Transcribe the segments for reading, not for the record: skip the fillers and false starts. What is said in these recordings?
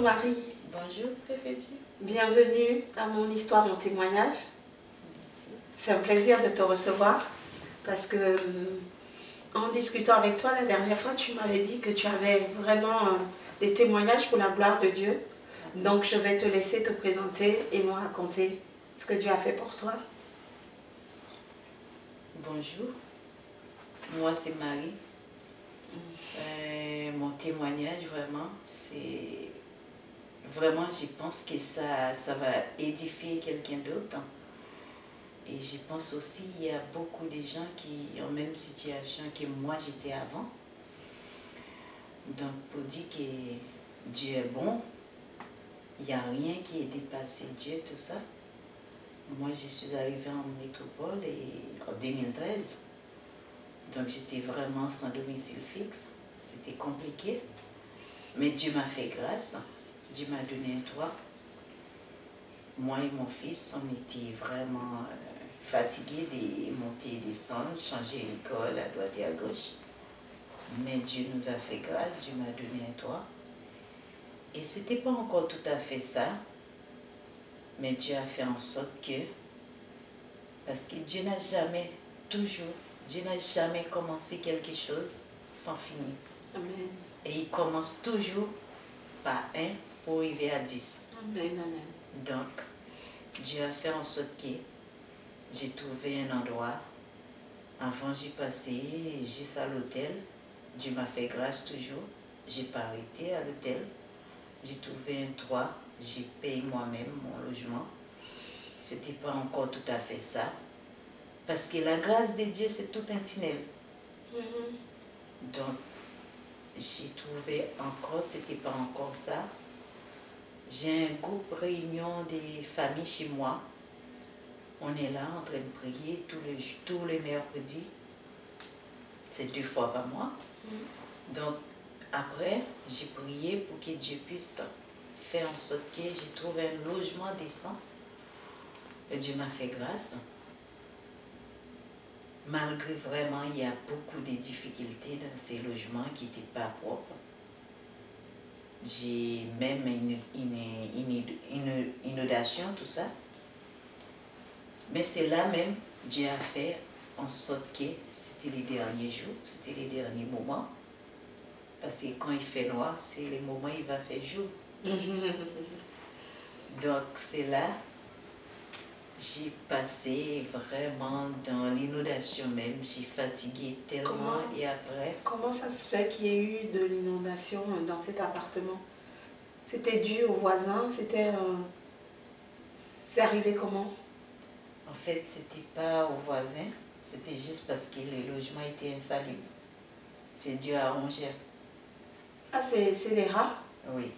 Bonjour Marie. Bonjour Pépédi. Bienvenue à mon histoire, mon témoignage. C'est un plaisir de te recevoir parce que en discutant avec toi la dernière fois, tu m'avais dit que tu avais vraiment des témoignages pour la gloire de Dieu. Donc je vais te laisser te présenter et nous raconter ce que Dieu a fait pour toi. Bonjour, moi c'est Marie. Mon témoignage vraiment, c'est vraiment, je pense que ça va édifier quelqu'un d'autre. Et je pense aussi qu'il y a beaucoup de gens qui ont la même situation que moi j'étais avant. Donc pour dire que Dieu est bon, il n'y a rien qui est dépassé Dieu, tout ça. Moi je suis arrivée en métropole en 2013. Donc j'étais vraiment sans domicile fixe. C'était compliqué. Mais Dieu m'a fait grâce. Dieu m'a donné un toit. Moi et mon fils, on était vraiment fatigués de monter et descendre, changer l'école à droite et à gauche. Mais Dieu nous a fait grâce, Dieu m'a donné un toit. Et ce n'était pas encore tout à fait ça. Mais Dieu a fait en sorte que, parce que Dieu n'a jamais, toujours, Dieu n'a jamais commencé quelque chose sans finir. Amen. Et il commence toujours par 1 pour arriver à 10. Amen, amen. Donc, Dieu a fait en sorte que j'ai trouvé un endroit. Avant, j'y passais juste à l'hôtel. Dieu m'a fait grâce toujours. J'ai pas arrêté à l'hôtel. J'ai trouvé un toit. J'ai payé moi-même mon logement. C'était pas encore tout à fait ça. Parce que la grâce de Dieu, c'est tout un tunnel. Donc, j'ai trouvé encore, c'était pas encore ça. J'ai un groupe réunion des familles chez moi. On est là en train de prier tous les mercredis. C'est 2 fois par mois. Donc, après, j'ai prié pour que Dieu puisse faire en sorte que j'ai trouvé un logement décent. Et Dieu m'a fait grâce. Malgré vraiment, il y a beaucoup de difficultés dans ces logements qui n'étaient pas propres. J'ai même une inondation, tout ça. Mais c'est là même, Dieu a fait en sorte que c'était les derniers jours, c'était les derniers moments. Parce que quand il fait noir, c'est les moments où il va faire jour. Donc c'est là, j'ai passé vraiment dans l'inondation même, j'ai fatigué tellement et après... Comment ça se fait qu'il y ait eu de l'inondation dans cet appartement? C'était dû aux voisins? C'est arrivé comment? En fait, c'était pas aux voisins, c'était juste parce que les logements étaient insalubres. C'est Dieu a arrangé. Ah, c'est les rats? Oui.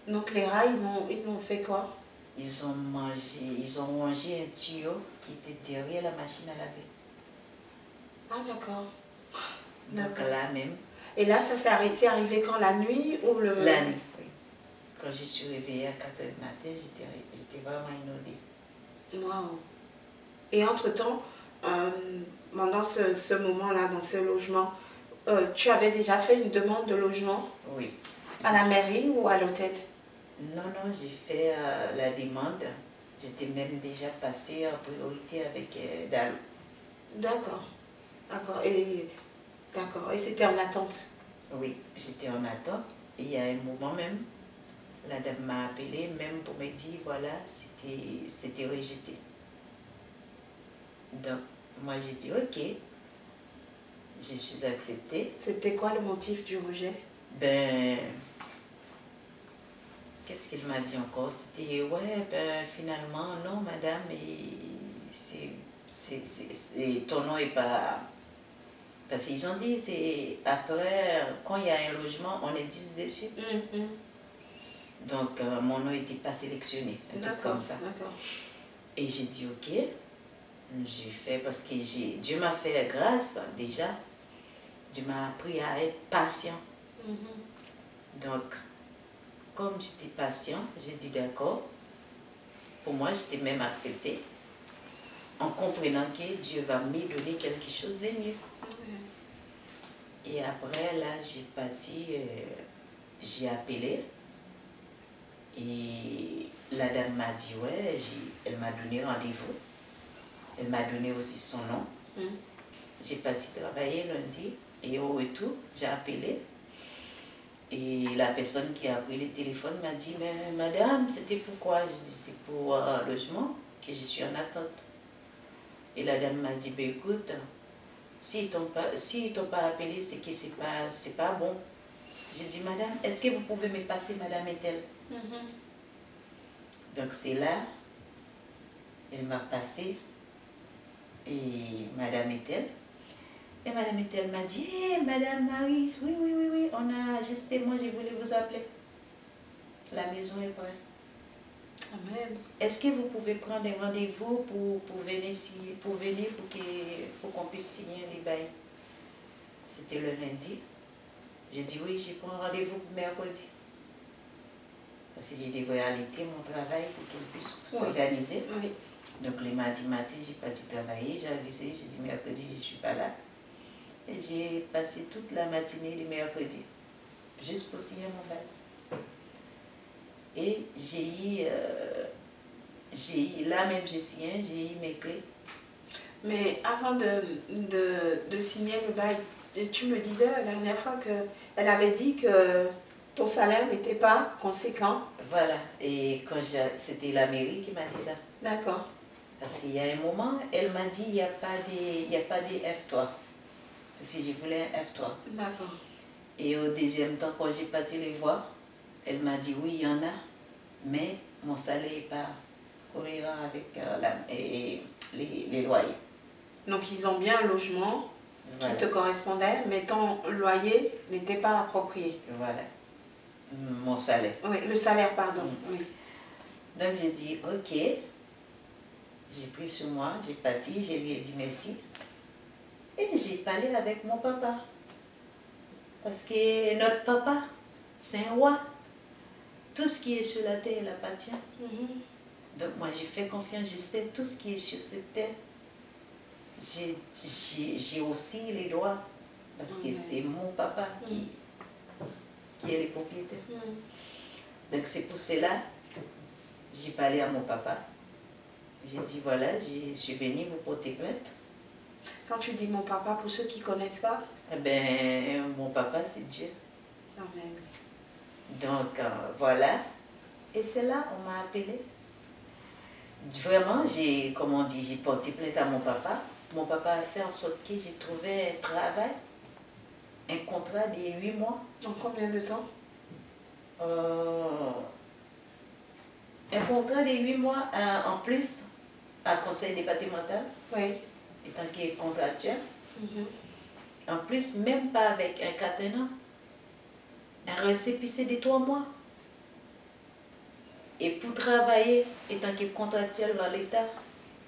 Donc les rats, ils ont fait quoi? Ils ont mangé un tuyau qui était derrière la machine à laver. Ah, d'accord. Donc là même. Et là, ça c'est arrivé quand? La nuit ou le... La nuit, oui. Quand je suis réveillée à 4 h du matin, j'étais vraiment inondée. Wow. Et entre-temps, pendant ce moment-là, dans ce logement, tu avais déjà fait une demande de logement? Oui. À la mairie ou à l'hôtel? Non, non, j'ai fait la demande. J'étais même déjà passée en priorité avec Dalo. D'accord. D'accord. Et c'était en attente? Oui, j'étais en attente. Et il y a un moment même, la dame m'a appelé même pour me dire, voilà, c'était rejeté. Donc, moi j'ai dit, ok, je suis acceptée. C'était quoi le motif du rejet? Ben, qu'est-ce qu'il m'a dit encore? C'était, ouais, ben finalement, non madame, ton nom n'est pas... Parce qu'ils ont dit, c'est après, quand il y a un logement, on est 10 dessus. Donc, mon nom n'était pas sélectionné, un truc comme ça. Et j'ai dit, ok, j'ai fait parce que Dieu m'a fait grâce déjà. Dieu m'a appris à être patient. Donc, comme j'étais patient, j'ai dit d'accord. Pour moi, j'étais même acceptée. En comprenant que Dieu va me donner quelque chose de mieux. Et après, là, j'ai parti, j'ai appelé. Et la dame m'a dit, ouais, elle m'a donné rendez-vous. Elle m'a donné aussi son nom. J'ai parti travailler lundi. Et au retour, j'ai appelé. Et la personne qui a pris le téléphone m'a dit, mais madame, c'était pourquoi? Je dis, c'est pour un logement que je suis en attente. Et la dame m'a dit, ben écoute, s'ils ne t'ont pas appelé, c'est que c'est pas bon. J'ai dit, madame, est-ce que vous pouvez me passer madame Ethel? Donc c'est là, elle m'a passé, et madame Ethel. Et madame Ethel m'a dit, hey, madame Marie, oui, justement, je voulais vous appeler. La maison est prête. Amen. Est-ce que vous pouvez prendre un rendez-vous pour venir pour qu'on puisse signer les bails? C'était le lundi. J'ai dit oui, j'ai pris un rendez-vous pour mercredi. Parce que j'ai devrais arrêter mon travail pour qu'elle puisse s'organiser. Oui. Donc le mardi matin, j'ai parti travailler, j'ai avisé, j'ai dit mercredi, je ne suis pas là. Et j'ai passé toute la matinée du mercredi, juste pour signer mon bail. Et là même j'ai signé, j'ai eu mes clés. Mais avant de signer le bail, tu me disais la dernière fois qu'elle avait dit que ton salaire n'était pas conséquent. Voilà, et quand c'était la mairie qui m'a dit ça. D'accord. Parce qu'il y a un moment, elle m'a dit il n'y a pas de F3. Parce que je voulais un F3. D'accord. Et au deuxième temps, quand j'ai parti les voir, elle m'a dit oui, il y en a, mais mon salaire n'est pas cohérent avec les loyers. Donc ils ont bien un logement qui te correspondait, mais ton loyer n'était pas approprié. Voilà. Mon salaire. Oui, le salaire, pardon. Oui. Donc j'ai dit ok. J'ai pris sur moi, j'ai parti, je lui ai dit merci. Et j'ai parlé avec mon papa. Parce que notre papa, c'est un roi. Tout ce qui est sur la terre, il appartient. Donc moi, j'ai fait confiance, je sais tout ce qui est sur cette terre. J'ai aussi les droits. Parce que c'est mon papa qui est le propriétaire. Donc c'est pour cela, j'ai parlé à mon papa. J'ai dit voilà, je suis venue vous porter plainte. Quand tu dis mon papa, pour ceux qui ne connaissent pas? Eh bien, mon papa, c'est Dieu. Amen. Donc, voilà. Et c'est là, on m'a appelé. Vraiment, j'ai porté plainte à mon papa. Mon papa a fait en sorte que j'ai trouvé un travail, un contrat de 8 mois. En combien de temps? Un contrat de 8 mois en plus à conseil départemental. Oui. Étant qu'il est contractuel. En plus, même pas avec un caténan, un récépissé de 3 mois. Et pour travailler, étant qu'il est contractuel dans l'État,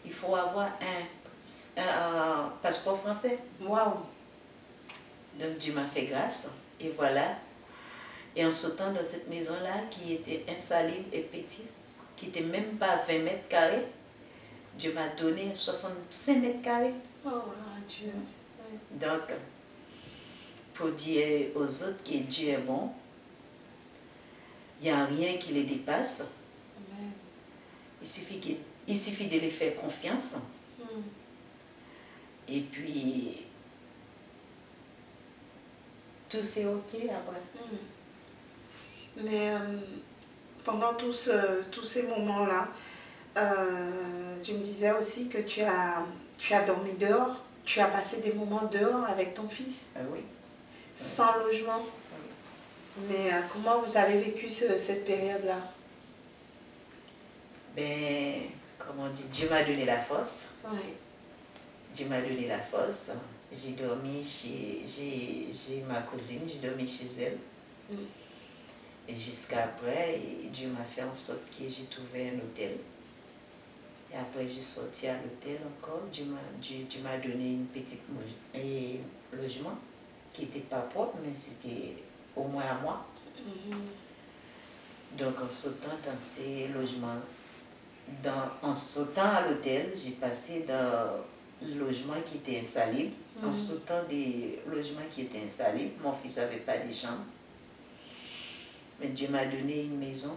il faut avoir un passeport français. Waouh! Donc Dieu m'a fait grâce. Et voilà. Et en sautant dans cette maison-là, qui était insalubre et petite, qui n'était même pas 20 mètres carrés, Dieu m'a donné 65 mètres carrés. Oh, Dieu. Donc, pour dire aux autres que Dieu est bon, il n'y a rien qui les dépasse. Amen. Il suffit de les faire confiance. Et puis, tout c'est ok après. Mais pendant tous ces moments-là, tu me disais aussi que tu as dormi dehors, tu as passé des moments dehors avec ton fils. Oui. Sans logement. Oui. Mais comment vous avez vécu cette période-là? Ben, comme on dit, Dieu m'a donné la force. Oui. Dieu m'a donné la force. J'ai dormi j'ai ma cousine, j'ai dormi chez elle. Et jusqu'après, Dieu m'a fait en sorte que j'ai trouvé un hôtel. Et après, j'ai sorti à l'hôtel encore. Dieu m'a donné une petite logement qui n'était pas propre, mais c'était au moins à moi. Donc, en sautant dans ces logements, en sautant à l'hôtel, j'ai passé dans le logement qui était insalubre. En sautant des logements qui étaient insalubres, mon fils n'avait pas de chambre. Mais Dieu m'a donné une maison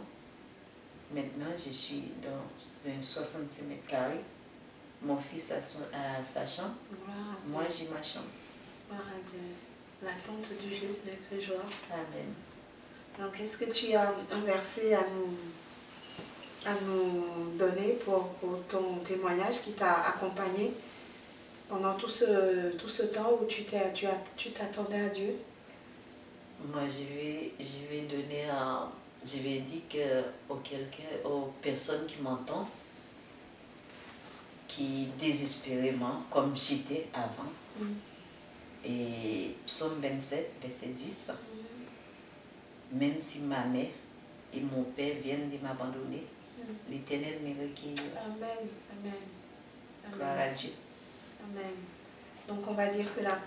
Maintenant, je suis dans un 65 mètres carrés. Mon fils a sa chambre. Moi, j'ai ma chambre. Gloire à Dieu. L'attente du juste n'est que joie. Amen. Donc, est-ce que tu as un verset à nous donner pour ton témoignage qui t'a accompagné pendant tout ce temps où tu t'attendais à Dieu? Moi, je vais donner je vais dire aux personnes qui m'entendent, qui désespérément, comme j'étais avant, et Psaume 27, verset 10, même si ma mère et mon père viennent de m'abandonner, l'Éternel me recueillera. Amen, amen. Gloire à Dieu. Amen. Donc on va dire que la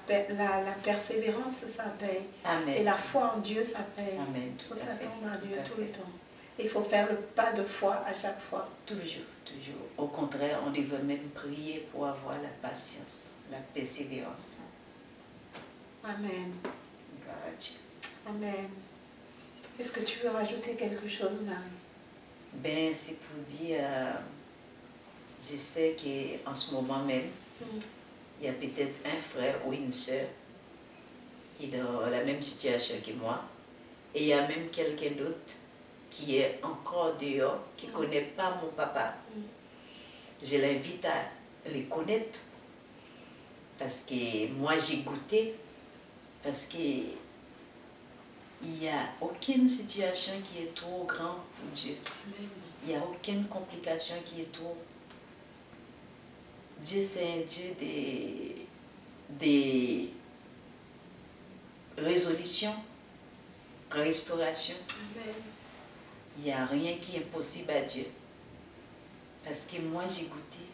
persévérance, ça paye. Amen. Et la foi en Dieu, ça paye. Amen. Il faut s'attendre à Dieu tout le temps. Il faut faire le pas de foi à chaque fois. Toujours, toujours. Au contraire, on devrait même prier pour avoir la patience, la persévérance. Amen. Gloire à Dieu. Amen. Est-ce que tu veux rajouter quelque chose, Marie? Ben, c'est pour dire, je sais qu'en ce moment même, il y a peut-être un frère ou une soeur qui est dans la même situation que moi. Et il y a même quelqu'un d'autre qui est encore dehors, qui ne connaît pas mon papa. Je l'invite à les connaître. Parce que moi, j'ai goûté. Parce que il n'y a aucune situation qui est trop grande pour Dieu. Il n'y a aucune complication qui est trop. Dieu, c'est un Dieu des résolutions, restauration. Amen. Il n'y a rien qui est impossible à Dieu. Parce que moi, j'ai goûté.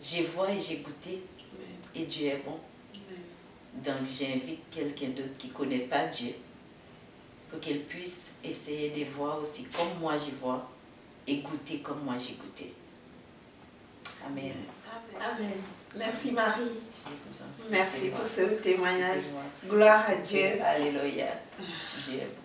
Je vois et j'ai goûté. Amen. Et Dieu est bon. Donc j'invite quelqu'un d'autre qui ne connaît pas Dieu pour qu'elle puisse essayer de voir aussi comme moi je vois et goûter comme moi j'ai goûté. Amen. Amen. Merci Marie. Je vous en prie. Merci pour ce témoignage. Gloire à Dieu. Alléluia. Dieu est bon.